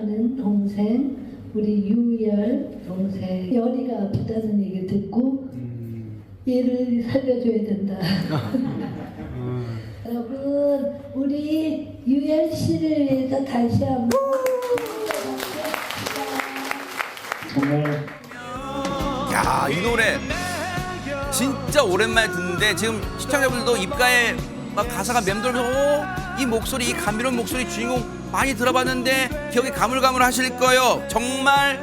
사랑하는 동생 우리 유열 동생 열이가 아프다는 얘기 듣고 얘를 살려줘야 된다. 여러분 우리 유열 씨를 위해서 다시 한번 정말 야, 이 노래 진짜 오랜만에 듣는데 지금 시청자분들도 입가에 막 가사가 맴돌면서 이 목소리, 이 감미로운 목소리 주인공 많이 들어봤는데 기억이 가물가물하실 거예요. 정말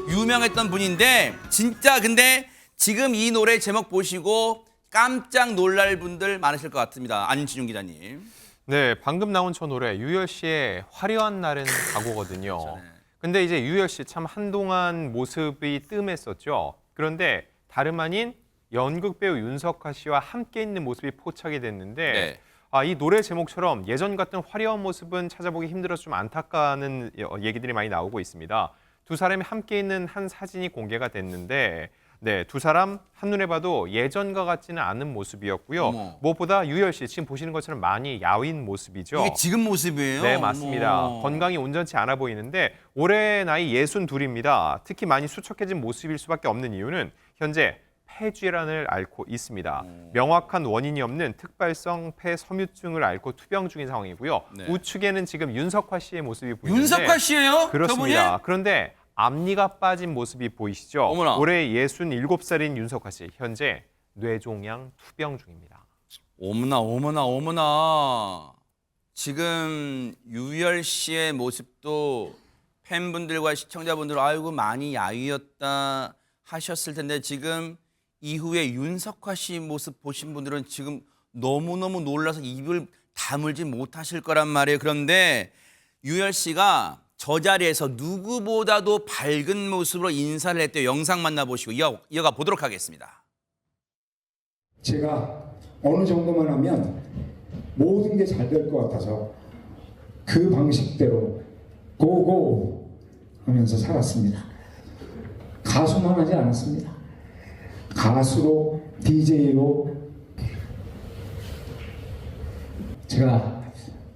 유명했던 분인데 진짜 근데 지금 이 노래 제목 보시고 깜짝 놀랄 분들 많으실 것 같습니다. 안진용 기자님. 네, 방금 나온 저 노래 유열 씨의 화려한 날은 가고거든요. 근데 이제 유열 씨 참 한동안 모습이 뜸했었죠. 그런데 다름 아닌 연극 배우 윤석화 씨와 함께 있는 모습이 포착이 됐는데 네. 이 노래 제목처럼 예전 같은 화려한 모습은 찾아보기 힘들어서 좀 안타까운 얘기들이 많이 나오고 있습니다. 두 사람이 함께 있는 한 사진이 공개가 됐는데 네, 두 사람 한눈에 봐도 예전과 같지는 않은 모습이었고요. 어머. 무엇보다 유열 씨 지금 보시는 것처럼 많이 야윈 모습이죠. 이게 지금 모습이에요? 네, 맞습니다. 어머. 건강이 온전치 않아 보이는데 올해 나이 62입니다. 특히 많이 수척해진 모습일 수밖에 없는 이유는 현재 폐질환을 앓고 있습니다. 명확한 원인이 없는 특발성 폐섬유증을 앓고 투병 중인 상황이고요. 네. 우측에는 지금 윤석화 씨의 모습이 보이는데 윤석화 씨예요? 그렇습니다. 저분이? 그런데 앞니가 빠진 모습이 보이시죠? 어머나. 올해 67살인 윤석화 씨, 현재 뇌종양 투병 중입니다. 어머나 어머나 어머나. 지금 유열 씨의 모습도 팬분들과 시청자분들 아이고 많이 야위었다 하셨을 텐데 지금 이후에 윤석화 씨 모습 보신 분들은 지금 너무너무 놀라서 입을 다물지 못하실 거란 말이에요. 그런데 유열 씨가 저 자리에서 누구보다도 밝은 모습으로 인사를 했대요. 영상 만나보시고 이어가 보도록 하겠습니다. 제가 어느 정도만 하면 모든 게 잘 될 것 같아서 그 방식대로 고고 하면서 살았습니다. 가수만 하지 않았습니다. 가수로, DJ로 제가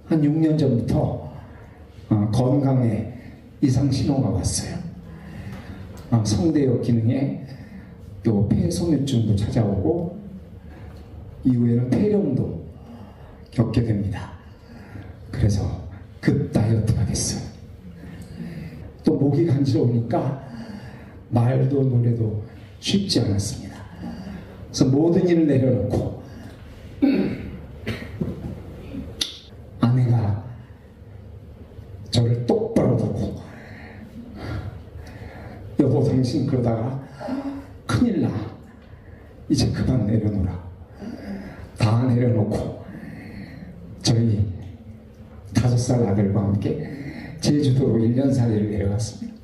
한 6년 전부터 건강에 이상 신호가 왔어요. 성대역 기능에 또 폐소멸증도 찾아오고 이후에는 폐렴도 겪게 됩니다. 그래서 급 다이어트가 됐어요. 또 목이 간지러우니까 말도 노래도 쉽지 않았습니다. 그래서 모든 일을 내려놓고 아내가 저를 똑바로 보고 여보 당신 그러다가 큰일 나. 이제 그만 내려놓으라. 다 내려놓고 저희 5살 아들과 함께 제주도로 1년살이를 내려갔습니다.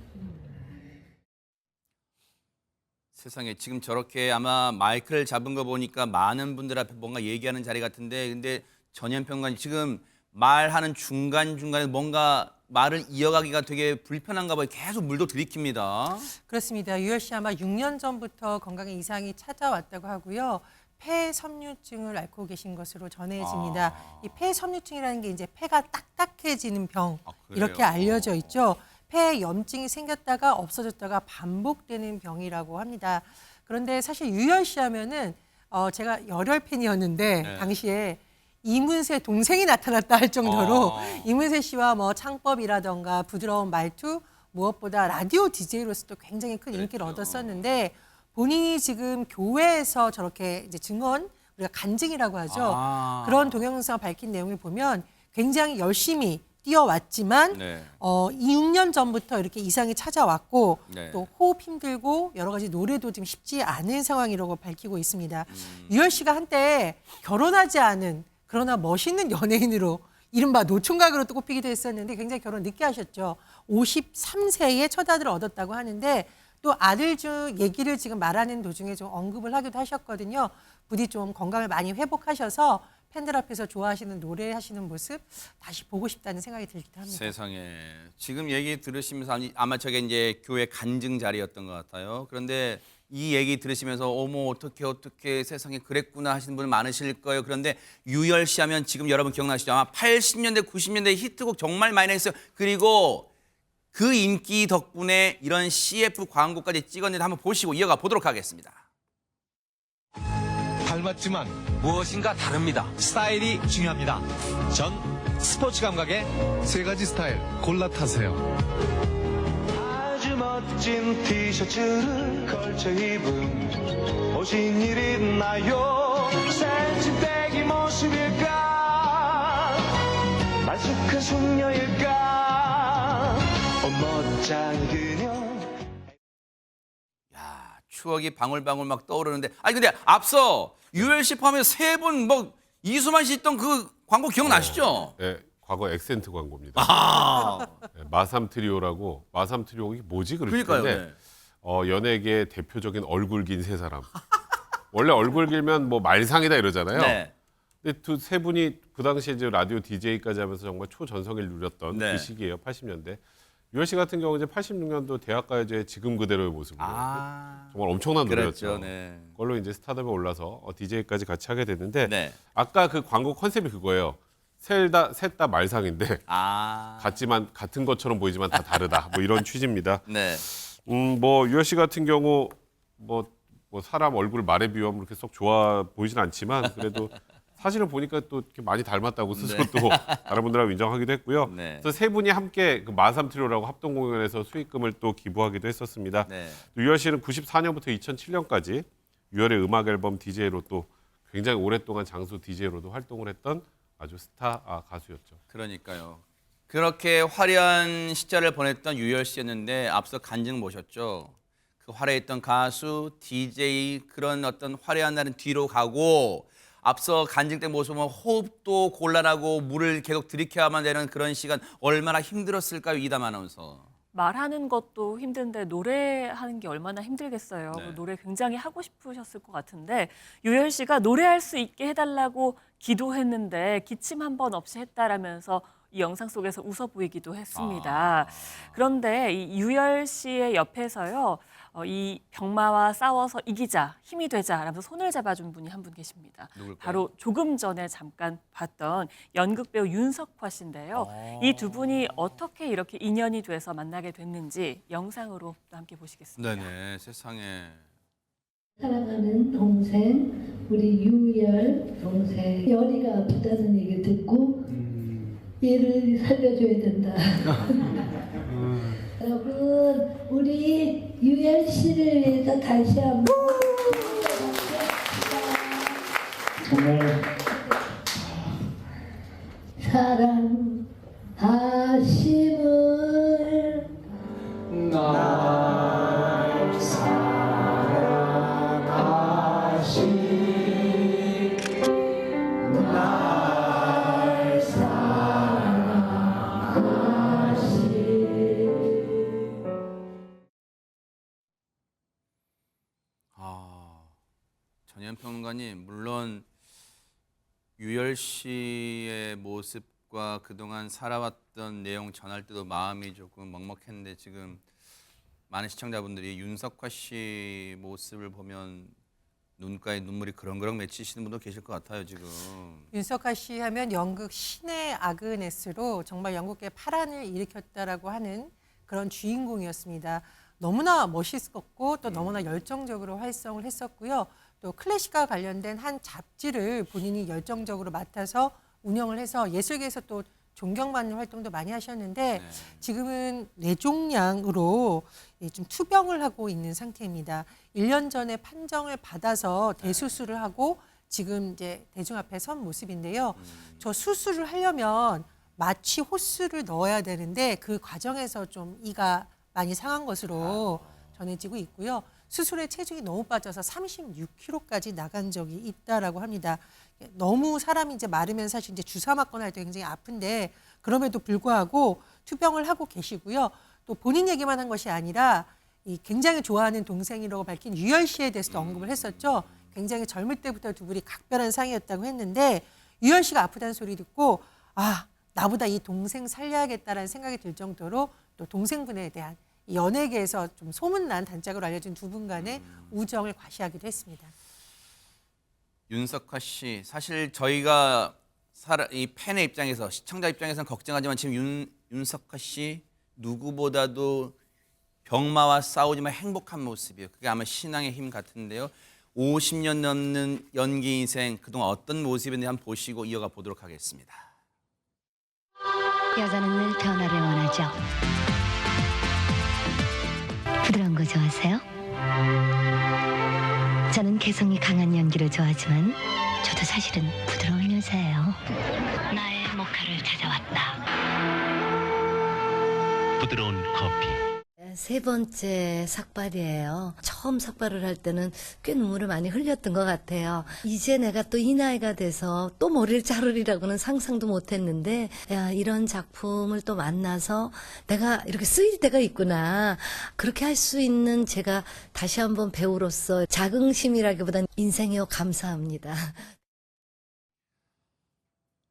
세상에 지금 저렇게 아마 마이크를 잡은 거 보니까 많은 분들 앞에 뭔가 얘기하는 자리 같은데 근데 전현평관 지금 말하는 중간중간에 뭔가 말을 이어가기가 되게 불편한가 봐요. 계속 물도 들이킵니다. 그렇습니다. 유열 씨 아마 6년 전부터 건강에 이상이 찾아왔다고 하고요. 폐섬유증을 앓고 계신 것으로 전해집니다. 이 폐섬유증이라는 게 이제 폐가 딱딱해지는 병 그래요? 이렇게 알려져 있죠. 폐에 염증이 생겼다가 없어졌다가 반복되는 병이라고 합니다. 그런데 사실 유열 씨 하면은 제가 열혈 팬이었는데 네. 당시에 이문세 동생이 나타났다 할 정도로 아. 이문세 씨와 뭐 창법이라던가 부드러운 말투 무엇보다 라디오 DJ로서도 굉장히 큰 인기를 얻었었는데 본인이 지금 교회에서 저렇게 이제 증언 우리가 간증이라고 하죠. 아. 그런 동영상 밝힌 내용을 보면 굉장히 열심히 뛰어왔지만 네. 이 6년 전부터 이렇게 이상이 찾아왔고 네. 또 호흡 힘들고 여러 가지 노래도 지금 쉽지 않은 상황이라고 밝히고 있습니다. 유열 씨가 한때 결혼하지 않은 그러나 멋있는 연예인으로 이른바 노총각으로 또 꼽히기도 했었는데 굉장히 결혼 늦게 하셨죠. 53세에 첫 아들을 얻었다고 하는데 또 아들 중 얘기를 지금 말하는 도중에 좀 언급을 하기도 하셨거든요. 부디 좀 건강을 많이 회복하셔서 팬들 앞에서 좋아하시는 노래하시는 모습 다시 보고 싶다는 생각이 들기도 합니다. 세상에 지금 얘기 들으시면서 아마 저게 이제 교회 간증 자리였던 것 같아요. 그런데 이 얘기 들으시면서 어머 어떻게 세상에 그랬구나 하시는 분 많으실 거예요. 그런데 유열 씨 하면 지금 여러분 기억나시죠? 아마 80년대 90년대 히트곡 정말 많이 했어요. 그리고 그 인기 덕분에 이런 CF 광고까지 찍었는데 한번 보시고 이어가 보도록 하겠습니다. 닮았지만 무엇인가 다릅니다. 스타일이 중요합니다. 전 스포츠 감각의 세 가지 스타일 골라 타세요. 아주 멋진 티셔츠를 걸쳐 입은 오신 일 있나요? 센치백이 모습일까? 말쑥한 숙녀일까? 멋쟁이 그녀. 야, 추억이 방울방울 막 떠오르는데, 아니 근데 앞서 유열 씨 포함해서 세 분 뭐 이수만 씨 있던 그 광고 기억나시죠? 네, 과거 엑센트 광고입니다. 아, 네, 마삼 트리오라고 마삼 트리오 이게 뭐지 그러니까요. 그랬는데 네. 연예계 대표적인 얼굴 긴 세 사람. 원래 얼굴 길면 뭐 말상이다 이러잖아요. 네. 근데 세 분이 그 당시에 이제 라디오 DJ까지 하면서 정말 초전성기를 누렸던 네. 그 시기예요. 80년대. 유열 씨 같은 경우 이제 86년도 대학가요제의 지금 그대로의 모습으로 아, 정말 엄청난 그랬죠. 노래였죠. 네. 그걸로 이제 스타덤에 올라서 DJ까지 같이 하게 됐는데 네. 아까 그 광고 컨셉이 그거예요. 셋 다 말상인데 아, 같은 것처럼 보이지만 다 다르다. 뭐 이런 취지입니다. 네. 뭐 유열 씨 같은 경우 뭐 사람 얼굴 말에 비유하면 그렇게 썩 좋아 보이진 않지만 그래도 사진을 보니까 또 이렇게 많이 닮았다고 스스로 또 다른 분들하고 인정하기도 했고요. 네. 그래서 세 분이 함께 그 마삼 트리오라고 합동 공연에서 수익금을 또 기부하기도 했었습니다. 네. 유열 씨는 94년부터 2007년까지 유열의 음악 앨범 DJ로 또 굉장히 오랫동안 장수 DJ로도 활동을 했던 아주 스타 가수였죠. 그러니까요. 그렇게 화려한 시절을 보냈던 유열 씨였는데 앞서 간증 모셨죠. 그 화려했던 가수, DJ 그런 어떤 화려한 날은 뒤로 가고 앞서 간증 때 모습은 호흡도 곤란하고 물을 계속 들이켜야만 되는 그런 시간 얼마나 힘들었을까요, 이담 아나운서. 말하는 것도 힘든데 노래하는 게 얼마나 힘들겠어요. 네. 노래 굉장히 하고 싶으셨을 것 같은데 유열 씨가 노래할 수 있게 해달라고 기도했는데 기침 한 번 없이 했다라면서 이 영상 속에서 웃어 보이기도 했습니다. 그런데 이 유열 씨의 옆에서요. 이 병마와 싸워서 이기자, 힘이 되자라면서 손을 잡아준 분이 한 분 계십니다. 누굴까요? 바로 조금 전에 잠깐 봤던 연극배우 윤석화 씨인데요. 이 두 분이 어떻게 이렇게 인연이 돼서 만나게 됐는지 영상으로 또 함께 보시겠습니다. 네네, 세상에. 사랑하는 동생, 우리 유열 동생. 열이가 아프다는 얘기 듣고 얘를 살려줘야 된다. 여러분, 우리 유열 씨를 위해서 다시 한번 정말 사랑하심을 날 사랑하시 날 사랑하시 전현 평론가님, 물론 유열 씨의 모습과 그동안 살아왔던 내용 전할 때도 마음이 조금 먹먹했는데 지금 많은 시청자분들이 윤석화 씨 모습을 보면 눈가에 눈물이 그렁그렁 맺히시는 분도 계실 것 같아요, 지금. 윤석화 씨 하면 연극 신의 아그네스로 정말 연극계 파란을 일으켰다라고 하는 그런 주인공이었습니다. 너무나 멋있었고 또 너무나 열정적으로 활성을 했었고요. 또 클래식과 관련된 한 잡지를 본인이 열정적으로 맡아서 운영을 해서 예술계에서 또 존경받는 활동도 많이 하셨는데 지금은 뇌종양으로 좀 투병을 하고 있는 상태입니다. 1년 전에 판정을 받아서 대수술을 하고 지금 이제 대중 앞에 선 모습인데요. 저 수술을 하려면 마취 호스를 넣어야 되는데 그 과정에서 좀 이가 많이 상한 것으로 전해지고 있고요. 수술에 체중이 너무 빠져서 36kg까지 나간 적이 있다라고 합니다. 너무 사람이 이제 마르면 사실 이제 주사 맞거나 할 때 굉장히 아픈데 그럼에도 불구하고 투병을 하고 계시고요. 또 본인 얘기만 한 것이 아니라 이 굉장히 좋아하는 동생이라고 밝힌 유열 씨에 대해서도 언급을 했었죠. 굉장히 젊을 때부터 두 분이 각별한 사이였다고 했는데 유열 씨가 아프다는 소리 듣고 아 나보다 이 동생 살려야겠다라는 생각이 들 정도로 또 동생분에 대한 연예계에서 좀 소문난 단짝으로 알려진 두 분 간의 우정을 과시하기도 했습니다. 윤석화 씨, 사실 저희가 이 팬의 입장에서 시청자 입장에서는 걱정하지만 지금 윤석화 씨 누구보다도 병마와 싸우지만 행복한 모습이에요. 그게 아마 신앙의 힘 같은데요. 50년 넘는 연기 인생 그동안 어떤 모습인지 한번 보시고 이어가 보도록 하겠습니다. 여자는 늘 변화를 원하죠. 부드러운 거 좋아하세요? 저는 개성이 강한 연기를 좋아하지만 저도 사실은 부드러운 여자예요. 나의 모카를 찾아왔다. 부드러운 커피. 세 번째 삭발이에요. 처음 삭발을 할 때는 꽤 눈물을 많이 흘렸던 것 같아요. 이제 내가 또 이 나이가 돼서 또 머리를 자르리라고는 상상도 못했는데, 야, 이런 작품을 또 만나서 내가 이렇게 쓰일 때가 있구나. 그렇게 할 수 있는 제가 다시 한번 배우로서 자긍심이라기보다는 인생이요 감사합니다.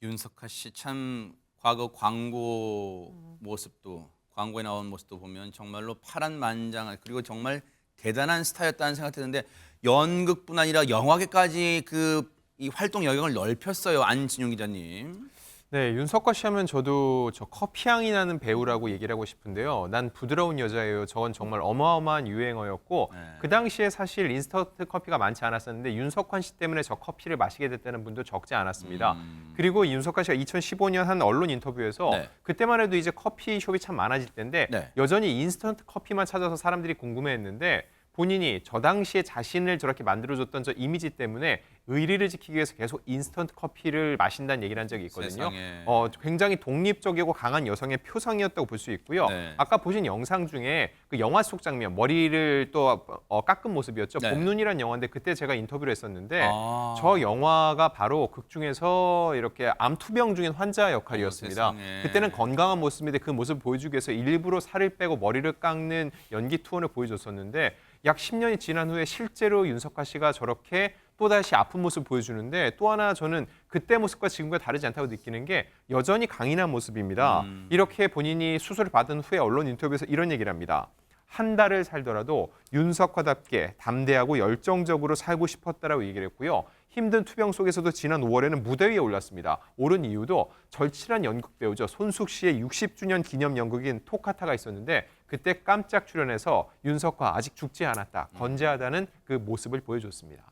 윤석하 씨 참 과거 광고 모습도 광고에 나온 모습도 보면 정말로 파란만장한 그리고 정말 대단한 스타였다는 생각이 드는데 연극뿐 아니라 영화계까지 이 활동 영역을 넓혔어요. 안진용 기자님. 네, 윤석화 씨 하면 저도 저 커피향이 나는 배우라고 얘기를 하고 싶은데요. 난 부드러운 여자예요. 저건 정말 어마어마한 유행어였고 네. 그 당시에 사실 인스턴트 커피가 많지 않았었는데 윤석환 씨 때문에 저 커피를 마시게 됐다는 분도 적지 않았습니다. 그리고 윤석화 씨가 2015년 한 언론 인터뷰에서 네. 그때만 해도 이제 커피숍이 참 많아질 때인데 네. 여전히 인스턴트 커피만 찾아서 사람들이 궁금해했는데 본인이 저 당시에 자신을 저렇게 만들어줬던 저 이미지 때문에 의리를 지키기 위해서 계속 인스턴트 커피를 마신다는 얘기를 한 적이 있거든요. 세상에. 굉장히 독립적이고 강한 여성의 표상이었다고 볼 수 있고요. 네. 아까 보신 영상 중에 그 영화 속 장면, 머리를 또 깎은 모습이었죠. 네. 봄눈이라는 영화인데 그때 제가 인터뷰를 했었는데 아. 저 영화가 바로 극 중에서 이렇게 암 투병 중인 환자 역할이었습니다. 세상에. 그때는 건강한 모습인데 그 모습을 보여주기 위해서 일부러 살을 빼고 머리를 깎는 연기 투혼을 보여줬었는데 약 10년이 지난 후에 실제로 윤석화 씨가 저렇게 또다시 아픈 모습을 보여주는데 또 하나 저는 그때 모습과 지금과 다르지 않다고 느끼는 게 여전히 강인한 모습입니다. 이렇게 본인이 수술을 받은 후에 언론 인터뷰에서 이런 얘기를 합니다. 한 달을 살더라도 윤석화답게 담대하고 열정적으로 살고 싶었다라고 얘기를 했고요. 힘든 투병 속에서도 지난 5월에는 무대 위에 올랐습니다. 오른 이유도 절친한 연극 배우죠. 손숙 씨의 60주년 기념 연극인 토카타가 있었는데 그때 깜짝 출연해서 윤석화 아직 죽지 않았다. 건재하다는 그 모습을 보여줬습니다.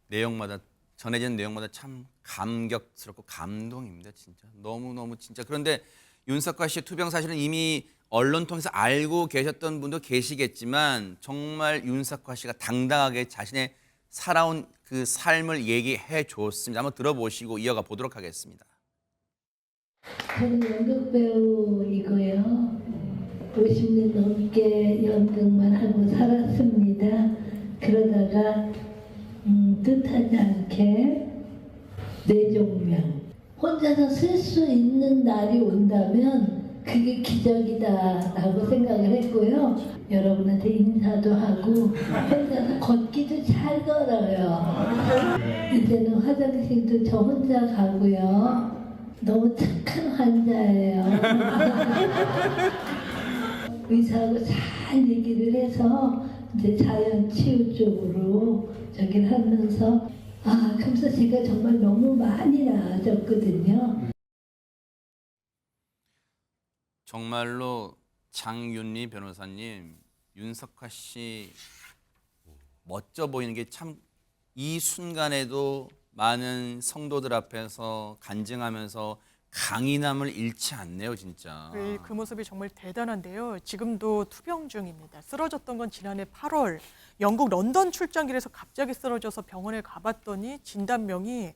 내용마다 전해진 내용마다 참 감격스럽고 감동입니다. 진짜 너무너무 진짜. 그런데 윤석화 씨의 투병 사실은 이미 언론 통해서 알고 계셨던 분도 계시겠지만 정말 윤석화 씨가 당당하게 자신의 살아온 그 삶을 얘기해 줬습니다. 한번 들어보시고 이어가 보도록 하겠습니다. 저는 연극 배우이고요. 50년 넘게 연극만 하고 살았습니다. 그러다가 뜻하지 않게 뇌종양 혼자서 쓸 수 있는 날이 온다면 그게 기적이다라고 생각을 했고요. 여러분한테 인사도 하고 혼자서 걷기도 잘 걸어요. 이제는 화장실도 저 혼자 가고요. 너무 착한 환자예요. 의사하고 잘 얘기를 해서 이제 자연 치유 쪽으로 저기를 하면서 그래서 제가 정말 너무 많이 나아졌거든요. 정말로 장윤리 변호사님, 윤석화 씨 멋져 보이는 게 참 이 순간에도 많은 성도들 앞에서 간증하면서 강인함을 잃지 않네요, 진짜. 그 모습이 정말 대단한데요. 지금도 투병 중입니다. 쓰러졌던 건 지난해 8월 영국 런던 출장길에서 갑자기 쓰러져서 병원에 가봤더니 진단명이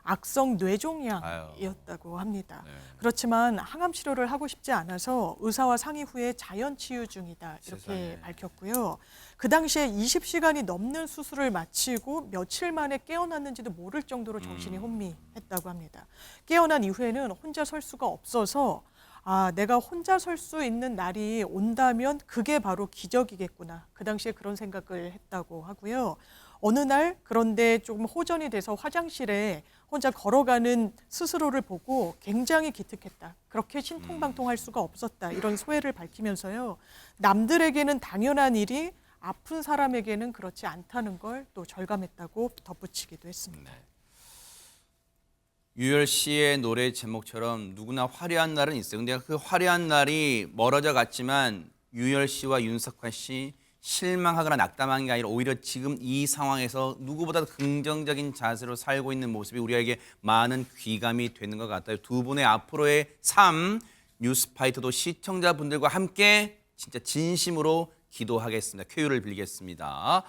악성 뇌종양이었다고 합니다. 네. 그렇지만 항암 치료를 하고 싶지 않아서 의사와 상의 후에 자연 치유 중이다 이렇게 세상에. 밝혔고요. 그 당시에 20시간이 넘는 수술을 마치고 며칠 만에 깨어났는지도 모를 정도로 정신이 혼미했다고 합니다. 깨어난 이후에는 혼자 설 수가 없어서 내가 혼자 설 수 있는 날이 온다면 그게 바로 기적이겠구나. 그 당시에 그런 생각을 했다고 하고요. 어느 날 그런데 조금 호전이 돼서 화장실에 혼자 걸어가는 스스로를 보고 굉장히 기특했다. 그렇게 신통방통할 수가 없었다. 이런 소회를 밝히면서요. 남들에게는 당연한 일이 아픈 사람에게는 그렇지 않다는 걸 또 절감했다고 덧붙이기도 했습니다. 네. 유열 씨의 노래 제목처럼 누구나 화려한 날은 있어요. 근데 그 화려한 날이 멀어져 갔지만 유열 씨와 윤석환 씨 실망하거나 낙담한 게 아니라 오히려 지금 이 상황에서 누구보다도 긍정적인 자세로 살고 있는 모습이 우리에게 많은 귀감이 되는 것 같아요. 두 분의 앞으로의 삶, 뉴스파이터도 시청자분들과 함께 진짜 진심으로 기도하겠습니다. 쾌유를 빌겠습니다.